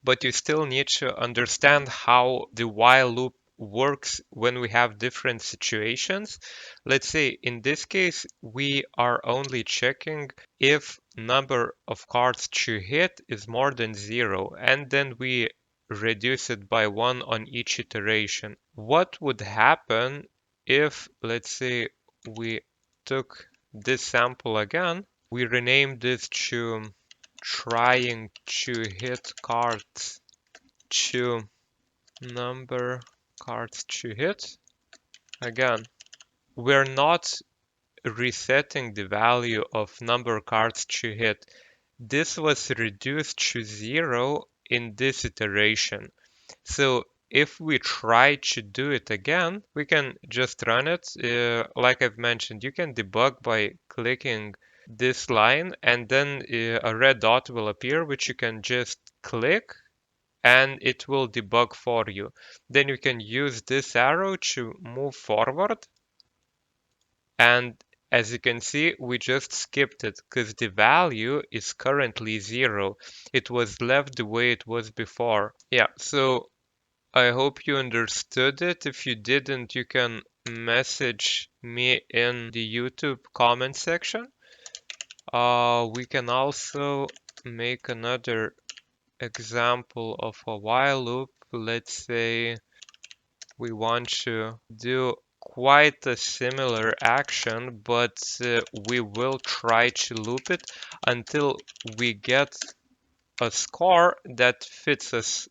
but you still need to understand how the while loop works when we have different situations. Let's say in this case, we are only checking if number of cards to hit is more than 0, and then we reduce it by 1 on each iteration. What would happen if, let's say, we took this sample again, we renamed this to trying to hit cards to number cards to hit. Again, we're not resetting the value of number cards to hit. This was reduced to 0 in this iteration. So if we try to do it again, we can just run it. Like I've mentioned, you can debug by clicking this line, and then a red dot will appear, which you can just click and it will debug for you. Then you can use this arrow to move forward, and as you can see, we just skipped it because the value is currently 0. It was left the way it was before. Yeah, so I hope you understood it. If you didn't, you can message me in the YouTube comment section. We can also make another example of a while loop. Let's say we want to do quite a similar action, but we will try to loop it until we get a score that fits us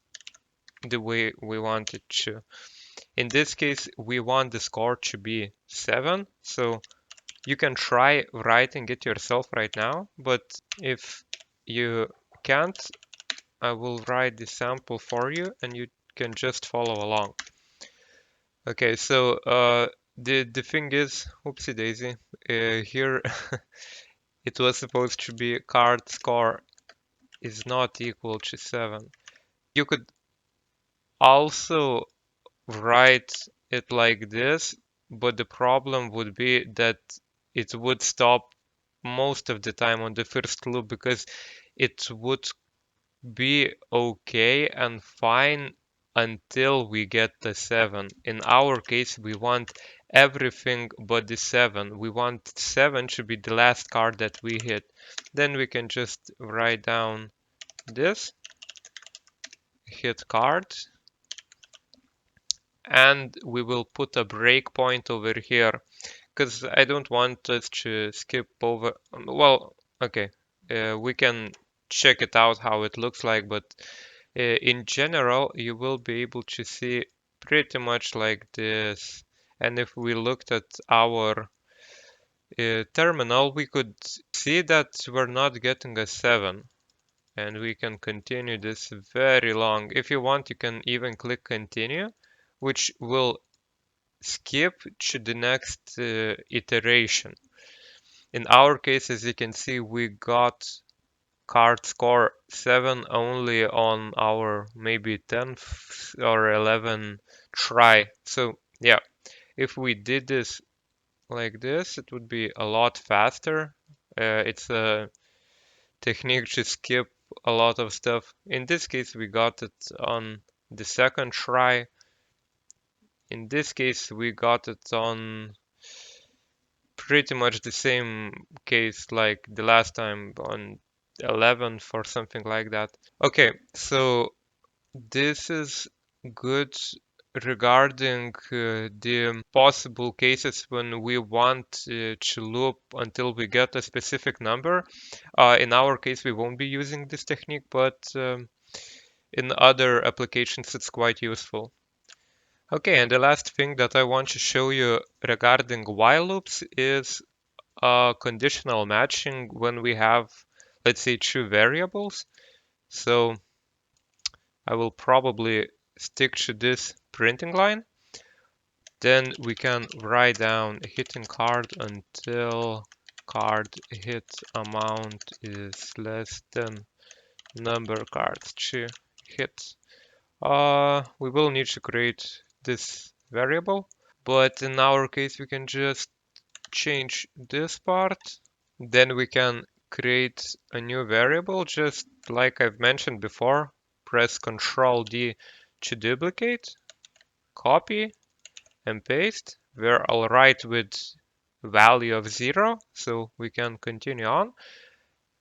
the way we want it to. In this case, we want the score to be 7, so you can try writing it yourself right now, but if you can't, I will write the sample for you and you can just follow along. Okay, so the thing is, oopsie daisy, here it was supposed to be card score is not equal to 7. You could also write it like this, but the problem would be that it would stop most of the time on the first loop because it would be okay and fine until we get the 7. In our case, we want everything but the 7. We want 7 to be the last card that we hit. Then we can just write down this, hit card, and we will put a breakpoint over here because I don't want us to skip over. Well, okay, we can check it out how it looks like, but in general, you will be able to see pretty much like this. And if we looked at our terminal, we could see that we're not getting a 7. And we can continue this very long. If you want, you can even click continue, which will skip to the next iteration. In our case, as you can see, we got card score 7 only on our maybe 10th or 11th try. So yeah, if we did this like this, it would be a lot faster. It's a technique to skip a lot of stuff. In this case, we got it on the second try. In this case, we got it on pretty much the same case like the last time on 11th or something like that. Okay, so this is good regarding the possible cases when we want to loop until we get a specific number. In our case, we won't be using this technique, but in other applications, it's quite useful. Okay, and the last thing that I want to show you regarding while loops is conditional matching when we have, let's say, two variables. So I will probably stick to this printing line. Then we can write down hitting card until card hit amount is less than number cards to hit. We will need to create this variable, but in our case we can just change this part. Then we can create a new variable, just like I've mentioned before, press Control D to duplicate, copy, and paste, where I'll write with value of 0, so we can continue on.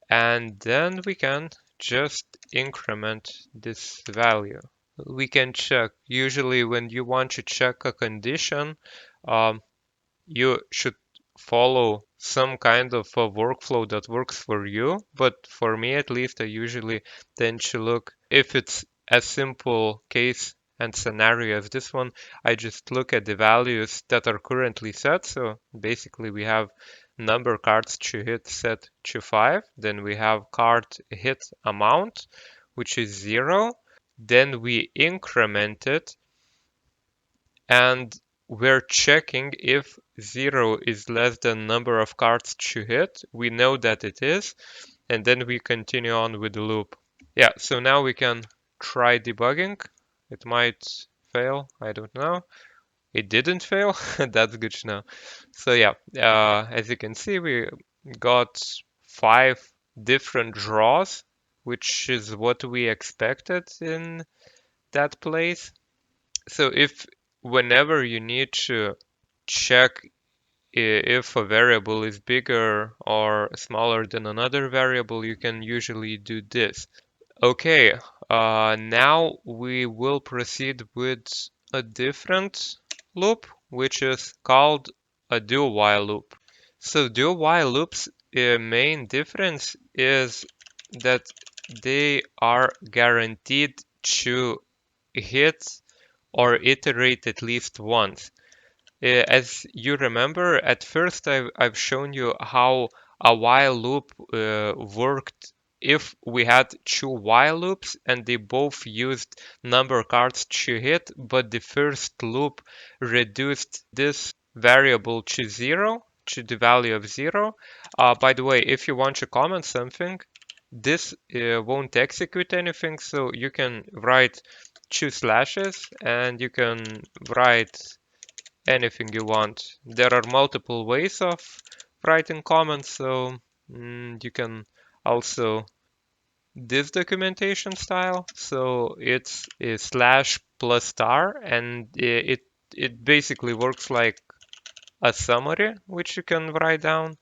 And then we can just increment this value. We can check. Usually when you want to check a condition, um, you should follow some kind of a workflow that works for you. But for me, at least, I usually tend to look if it's a simple case and scenario as this one, I just look at the values that are currently set. So basically we have number cards to hit set to 5. Then we have card hit amount, which is 0. Then we increment it and we're checking if 0 is less than number of cards to hit. We know that it is, and then we continue on with the loop. Yeah, so now we can try debugging. It might fail, I don't know. It didn't fail, that's good to know. So yeah, as you can see, we got 5 different draws, which is what we expected in that place. So if whenever you need to check if a variable is bigger or smaller than another variable, you can usually do this. Okay, now we will proceed with a different loop, which is called a do while loop. So do while loops, main difference is that they are guaranteed to hit or iterate at least once. As you remember, at first I've shown you how a while loop worked if we had 2 while loops and they both used number cards to hit, but the first loop reduced this variable to 0, to the value of 0. By the way, if you want to comment something, this won't execute anything, so you can write 2 slashes and you can write anything you want. There are multiple ways of writing comments, so you can also this documentation style. So it's a slash plus star, and it basically works like a summary, which you can write down.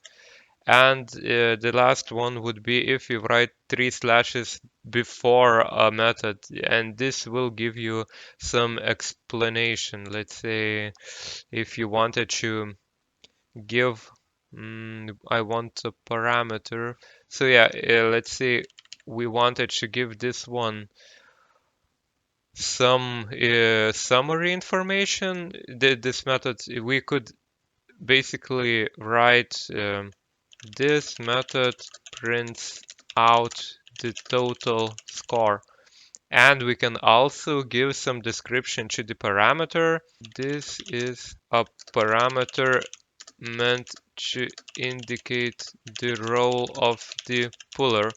And the last one would be if you write 3 slashes before a method, and this will give you some explanation. Let's say if you wanted to give, I want a parameter. So yeah, let's say we wanted to give this one some summary information. This method, we could basically write this method prints out the total score. And we can also give some description to the parameter. This is a parameter meant to indicate the role of the puller.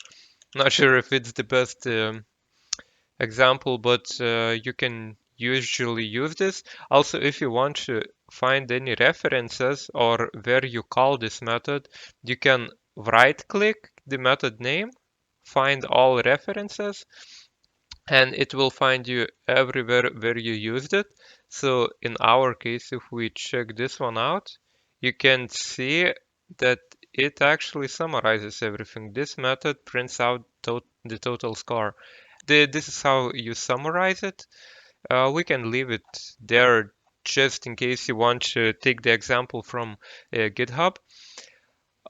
Not sure if it's the best example, but you can usually use this. Also, if you want to find any references or where you call this method, you can right click the method name, find all references, and it will find you everywhere where you used it. So in our case, if we check this one out, you can see that it actually summarizes everything. This method prints out the total score. This is how you summarize it. We can leave it there just in case you want to take the example from GitHub.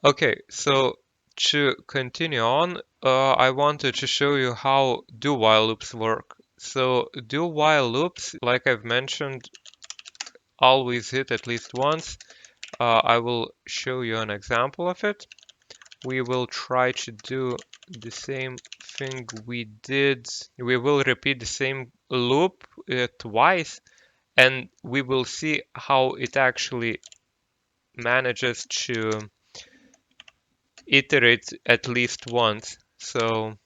Okay, so to continue on, I wanted to show you how do while loops work. So do while loops, like I've mentioned, always hit at least once. I will show you an example of it. We will try to do the same thing we did. We will repeat the same loop twice, and we will see how it actually manages to iterate at least once. So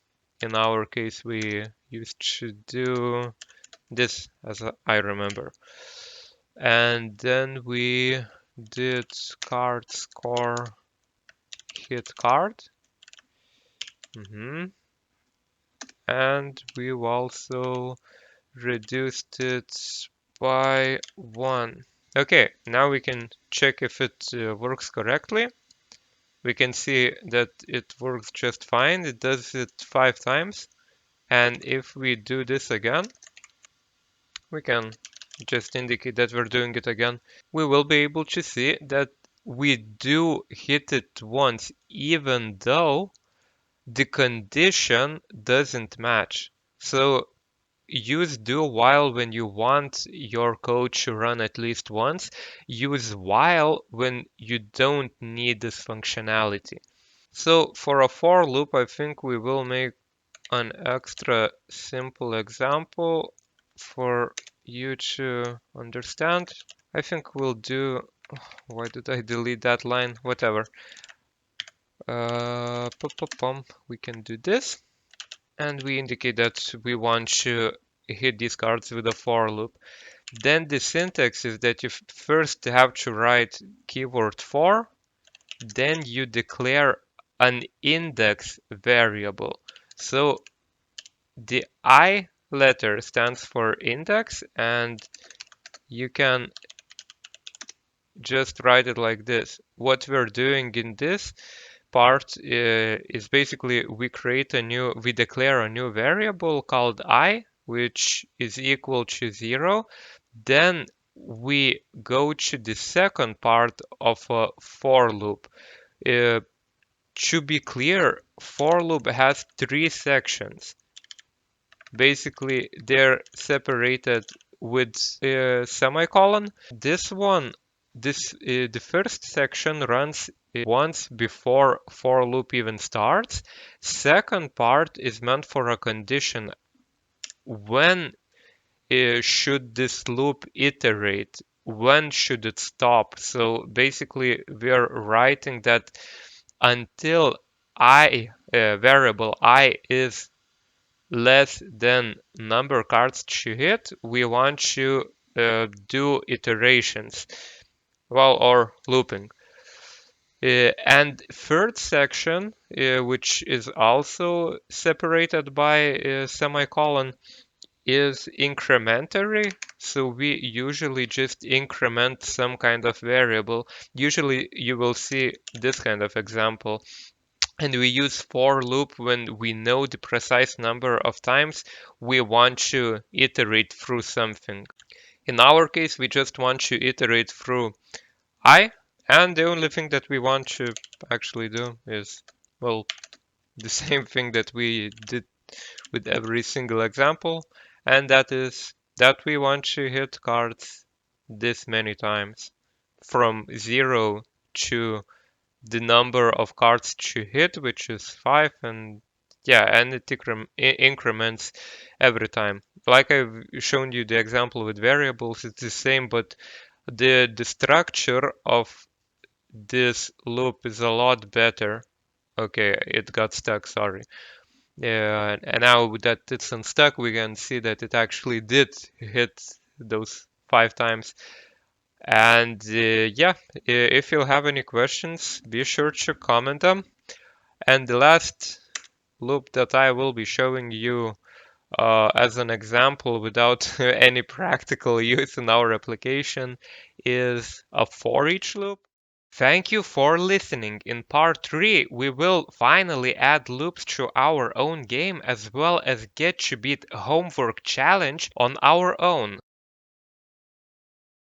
in our case, we used to do this as I remember. And then we did card score hit card. and we've also reduced it by 1. Okay, now we can check if it works correctly. We can see that it works just fine. It does it 5 times. And if we do this again, we can just indicate that we're doing it again. We will be able to see that we do hit it once, even though the condition doesn't match. So use do while when you want your code to run at least once. Use while when you don't need this functionality. So for a for loop, I think we will make an extra simple example for you to understand. I think we'll do, why did I delete that line? Whatever. We can do this. And we indicate that we want to hit these cards with a for loop. Then the syntax is that you first have to write keyword for, then you declare an index variable. So the I letter stands for index, and you can just write it like this. What we're doing in this part is basically we declare a new variable called I, which is equal to 0. Then we go to the second part of a for loop. To be clear, for loop has 3 sections. Basically, they're separated with a semicolon. The first section runs once before for loop even starts. Second part is meant for a condition. When should this loop iterate? When should it stop? So basically, we're writing that until variable I is less than number cards to hit, we want to do iterations, well, or looping. And third section, which is also separated by a semicolon, is incrementary. So we usually just increment some kind of variable. Usually you will see this kind of example. And we use for loop when we know the precise number of times we want to iterate through something. In our case, we just want to iterate through I, and the only thing that we want to actually do is, well, the same thing that we did with every single example, and that is that we want to hit cards this many times, from 0 to the number of cards to hit, which is 5, and yeah, and it increments every time. Like I've shown you the example with variables, it's the same, but the structure of this loop is a lot better. Okay, it got stuck, sorry. Yeah, and now that it's unstuck, we can see that it actually did hit those 5 times. And yeah, if you have any questions, be sure to comment them. And the last loop that I will be showing you as an example without any practical use in our application is a for each loop. Thank you for listening. In part 3, we will finally add loops to our own game as well as get to beat homework challenge on our own.